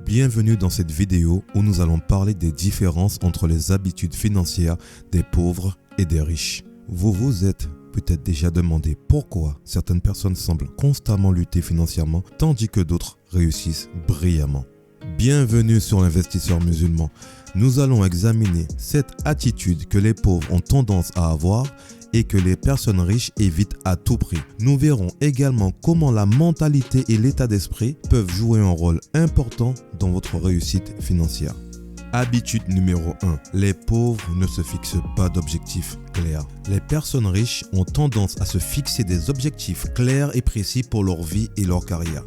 Bienvenue dans cette vidéo où nous allons parler des différences entre les habitudes financières des pauvres et des riches. Vous vous êtes peut-être déjà demandé pourquoi certaines personnes semblent constamment lutter financièrement tandis que d'autres réussissent brillamment. Bienvenue sur l'Investisseur Musulman. Nous allons examiner cette attitude que les pauvres ont tendance à avoir et que les personnes riches évitent à tout prix. Nous verrons également comment la mentalité et l'état d'esprit peuvent jouer un rôle important dans votre réussite financière. Habitude numéro 1. Les pauvres ne se fixent pas d'objectifs clairs. Les personnes riches ont tendance à se fixer des objectifs clairs et précis pour leur vie et leur carrière.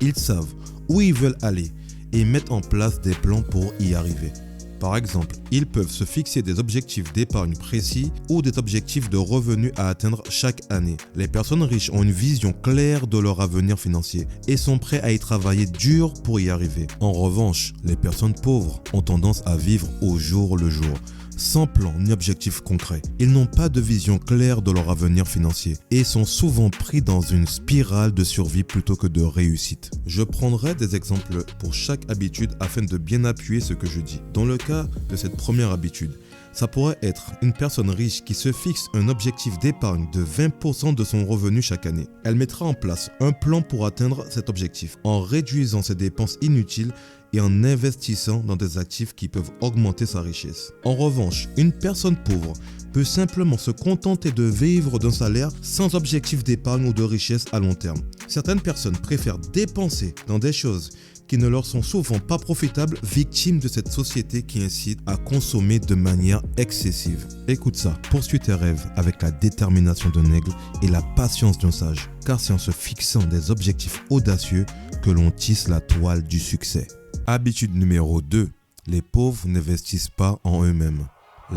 Ils savent où ils veulent aller et mettent en place des plans pour y arriver. Par exemple, ils peuvent se fixer des objectifs d'épargne précis ou des objectifs de revenus à atteindre chaque année. Les personnes riches ont une vision claire de leur avenir financier et sont prêts à y travailler dur pour y arriver. En revanche, les personnes pauvres ont tendance à vivre au jour le jour, sans plan ni objectif concret. Ils n'ont pas de vision claire de leur avenir financier et sont souvent pris dans une spirale de survie plutôt que de réussite. Je prendrai des exemples pour chaque habitude afin de bien appuyer ce que je dis. Dans le cas de cette première habitude, ça pourrait être une personne riche qui se fixe un objectif d'épargne de 20% de son revenu chaque année. Elle mettra en place un plan pour atteindre cet objectif en réduisant ses dépenses inutiles et en investissant dans des actifs qui peuvent augmenter sa richesse. En revanche, une personne pauvre peut simplement se contenter de vivre d'un salaire sans objectif d'épargne ou de richesse à long terme. Certaines personnes préfèrent dépenser dans des choses qui ne leur sont souvent pas profitables, victimes de cette société qui incite à consommer de manière excessive. Écoute ça, poursuis tes rêves avec la détermination d'un aigle et la patience d'un sage, car c'est en se fixant des objectifs audacieux que l'on tisse la toile du succès. Habitude numéro 2. Les pauvres n'investissent pas en eux-mêmes.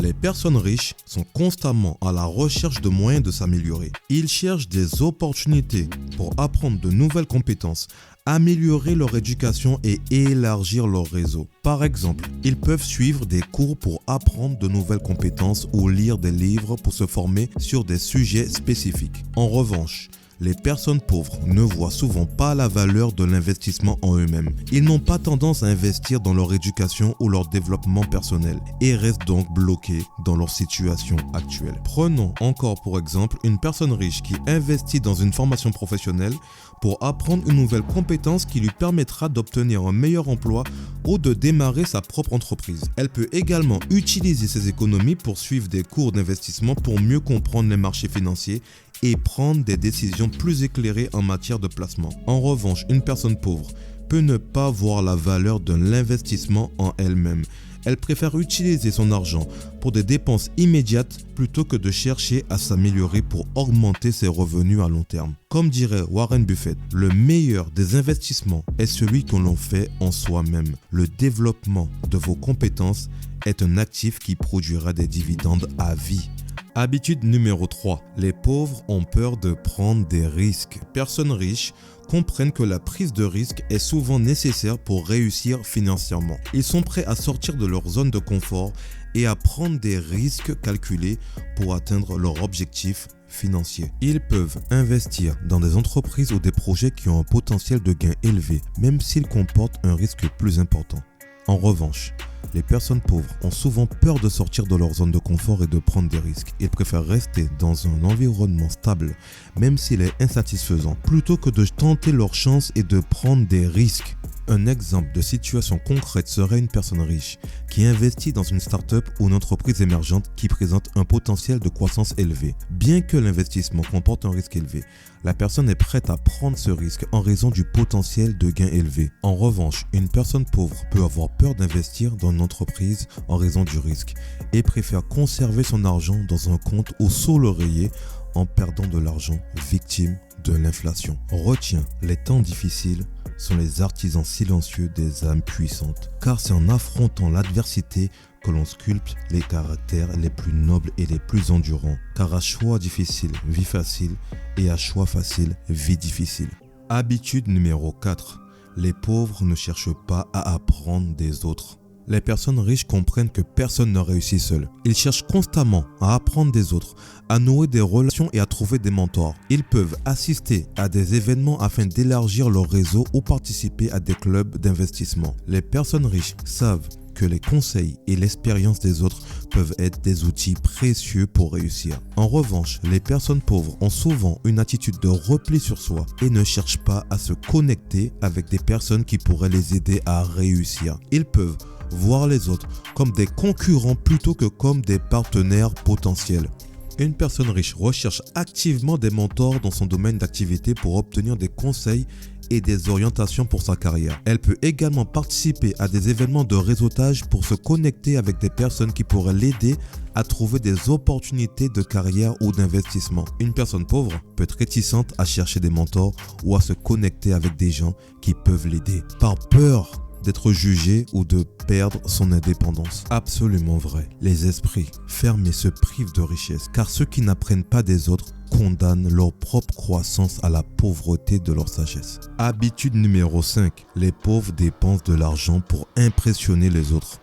Les personnes riches sont constamment à la recherche de moyens de s'améliorer. Ils cherchent des opportunités pour apprendre de nouvelles compétences, améliorer leur éducation et élargir leur réseau. Par exemple, ils peuvent suivre des cours pour apprendre de nouvelles compétences ou lire des livres pour se former sur des sujets spécifiques. En revanche, les personnes pauvres ne voient souvent pas la valeur de l'investissement en eux-mêmes. Ils n'ont pas tendance à investir dans leur éducation ou leur développement personnel et restent donc bloqués dans leur situation actuelle. Prenons encore pour exemple une personne riche qui investit dans une formation professionnelle pour apprendre une nouvelle compétence qui lui permettra d'obtenir un meilleur emploi ou de démarrer sa propre entreprise. Elle peut également utiliser ses économies pour suivre des cours d'investissement pour mieux comprendre les marchés financiers et prendre des décisions plus éclairées en matière de placement. En revanche, une personne pauvre peut ne pas voir la valeur de l'investissement en elle-même. Elle préfère utiliser son argent pour des dépenses immédiates plutôt que de chercher à s'améliorer pour augmenter ses revenus à long terme. Comme dirait Warren Buffett, le meilleur des investissements est celui que l'on fait en soi-même. Le développement de vos compétences est un actif qui produira des dividendes à vie. Habitude numéro 3. Les pauvres ont peur de prendre des risques. Personnes riches comprennent que la prise de risque est souvent nécessaire pour réussir financièrement. Ils sont prêts à sortir de leur zone de confort et à prendre des risques calculés pour atteindre leur objectif financier. Ils peuvent investir dans des entreprises ou des projets qui ont un potentiel de gain élevé, même s'ils comportent un risque plus important. En revanche, les personnes pauvres ont souvent peur de sortir de leur zone de confort et de prendre des risques. Ils préfèrent rester dans un environnement stable, même s'il est insatisfaisant, plutôt que de tenter leur chance et de prendre des risques. Un exemple de situation concrète serait une personne riche qui investit dans une start-up ou une entreprise émergente qui présente un potentiel de croissance élevé. Bien que l'investissement comporte un risque élevé, la personne est prête à prendre ce risque en raison du potentiel de gain élevé. En revanche, une personne pauvre peut avoir peur d'investir dans une entreprise en raison du risque et préfère conserver son argent dans un compte ou sous l'oreiller en perdant de l'argent, victime de l'inflation. Retiens, les temps difficiles sont les artisans silencieux des âmes puissantes, car c'est en affrontant l'adversité que l'on sculpte les caractères les plus nobles et les plus endurants. Car à choix difficile, vie facile, et à choix facile, vie difficile. Habitude numéro 4. Les pauvres ne cherchent pas à apprendre des autres. Les personnes riches comprennent que personne ne réussit seul. Ils cherchent constamment à apprendre des autres, à nouer des relations et à trouver des mentors. Ils peuvent assister à des événements afin d'élargir leur réseau ou participer à des clubs d'investissement. Les personnes riches savent que les conseils et l'expérience des autres peuvent être des outils précieux pour réussir. En revanche, les personnes pauvres ont souvent une attitude de repli sur soi et ne cherchent pas à se connecter avec des personnes qui pourraient les aider à réussir. Ils peuvent voir les autres comme des concurrents plutôt que comme des partenaires potentiels. Une personne riche recherche activement des mentors dans son domaine d'activité pour obtenir des conseils et des orientations pour sa carrière. Elle peut également participer à des événements de réseautage pour se connecter avec des personnes qui pourraient l'aider à trouver des opportunités de carrière ou d'investissement. Une personne pauvre peut être réticente à chercher des mentors ou à se connecter avec des gens qui peuvent l'aider par peur d'être jugé ou de perdre son indépendance. Absolument vrai. Les esprits fermés se privent de richesse car ceux qui n'apprennent pas des autres condamnent leur propre croissance à la pauvreté de leur sagesse. Habitude numéro 5. Les pauvres dépensent de l'argent pour impressionner les autres.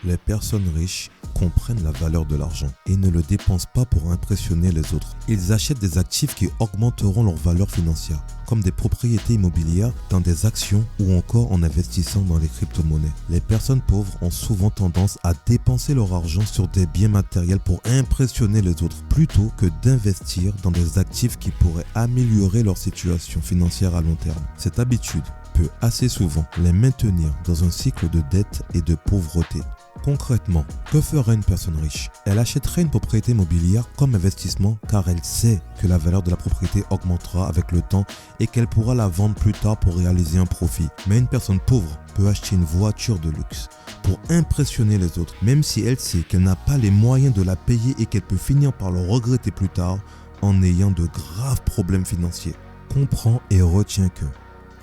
Les personnes riches comprennent la valeur de l'argent et ne le dépensent pas pour impressionner les autres. Ils achètent des actifs qui augmenteront leur valeur financière, comme des propriétés immobilières, dans des actions ou encore en investissant dans les crypto-monnaies. Les personnes pauvres ont souvent tendance à dépenser leur argent sur des biens matériels pour impressionner les autres, plutôt que d'investir dans des actifs qui pourraient améliorer leur situation financière à long terme. Cette habitude peut assez souvent les maintenir dans un cycle de dette et de pauvreté. Concrètement, que ferait une personne riche? Elle achèterait une propriété immobilière comme investissement car elle sait que la valeur de la propriété augmentera avec le temps et qu'elle pourra la vendre plus tard pour réaliser un profit. Mais une personne pauvre peut acheter une voiture de luxe pour impressionner les autres, même si elle sait qu'elle n'a pas les moyens de la payer et qu'elle peut finir par le regretter plus tard en ayant de graves problèmes financiers. Comprends et retiens que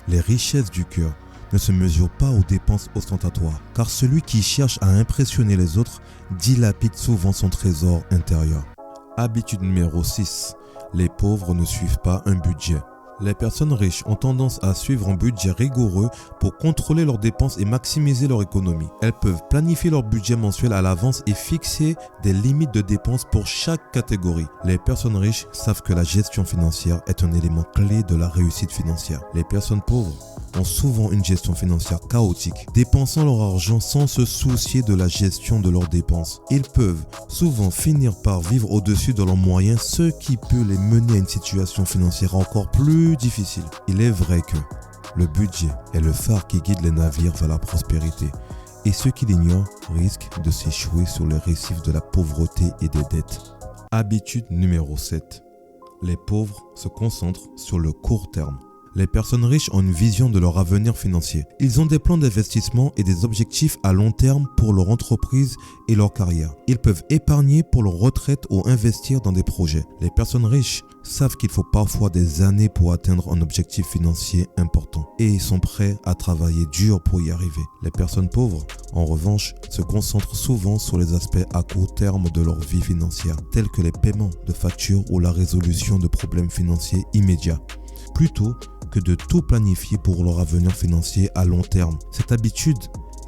les richesses du cœur ne se mesure pas aux dépenses ostentatoires, car celui qui cherche à impressionner les autres dilapide souvent son trésor intérieur. Habitude numéro 6. Les pauvres ne suivent pas un budget. Les personnes riches ont tendance à suivre un budget rigoureux pour contrôler leurs dépenses et maximiser leur économie. Elles peuvent planifier leur budget mensuel à l'avance et fixer des limites de dépenses pour chaque catégorie. Les personnes riches savent que la gestion financière est un élément clé de la réussite financière. Les personnes pauvres ont souvent une gestion financière chaotique, dépensant leur argent sans se soucier de la gestion de leurs dépenses. Ils peuvent souvent finir par vivre au-dessus de leurs moyens, ce qui peut les mener à une situation financière encore plus difficile. Il est vrai que le budget est le phare qui guide les navires vers la prospérité, et ceux qui l'ignorent risquent de s'échouer sur les récifs de la pauvreté et des dettes. Habitude numéro 7. Les pauvres se concentrent sur le court terme. Les personnes riches ont une vision de leur avenir financier. Ils ont des plans d'investissement et des objectifs à long terme pour leur entreprise et leur carrière. Ils peuvent épargner pour leur retraite ou investir dans des projets. Les personnes riches savent qu'il faut parfois des années pour atteindre un objectif financier important et ils sont prêts à travailler dur pour y arriver. Les personnes pauvres, en revanche, se concentrent souvent sur les aspects à court terme de leur vie financière, tels que les paiements de factures ou la résolution de problèmes financiers immédiats, plutôt que de tout planifier pour leur avenir financier à long terme. Cette habitude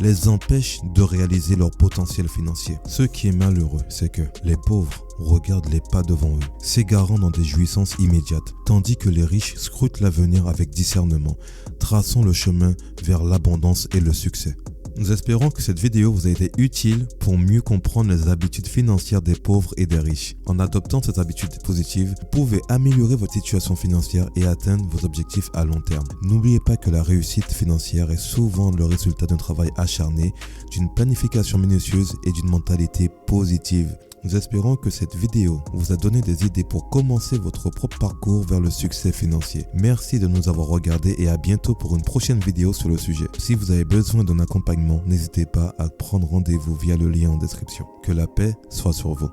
les empêche de réaliser leur potentiel financier. Ce qui est malheureux, c'est que les pauvres regardent les pas devant eux, s'égarant dans des jouissances immédiates, tandis que les riches scrutent l'avenir avec discernement, traçant le chemin vers l'abondance et le succès. Nous espérons que cette vidéo vous a été utile pour mieux comprendre les habitudes financières des pauvres et des riches. En adoptant cette habitude positive, vous pouvez améliorer votre situation financière et atteindre vos objectifs à long terme. N'oubliez pas que la réussite financière est souvent le résultat d'un travail acharné, d'une planification minutieuse et d'une mentalité positive. Nous espérons que cette vidéo vous a donné des idées pour commencer votre propre parcours vers le succès financier. Merci de nous avoir regardés et à bientôt pour une prochaine vidéo sur le sujet. Si vous avez besoin d'un accompagnement, n'hésitez pas à prendre rendez-vous via le lien en description. Que la paix soit sur vous.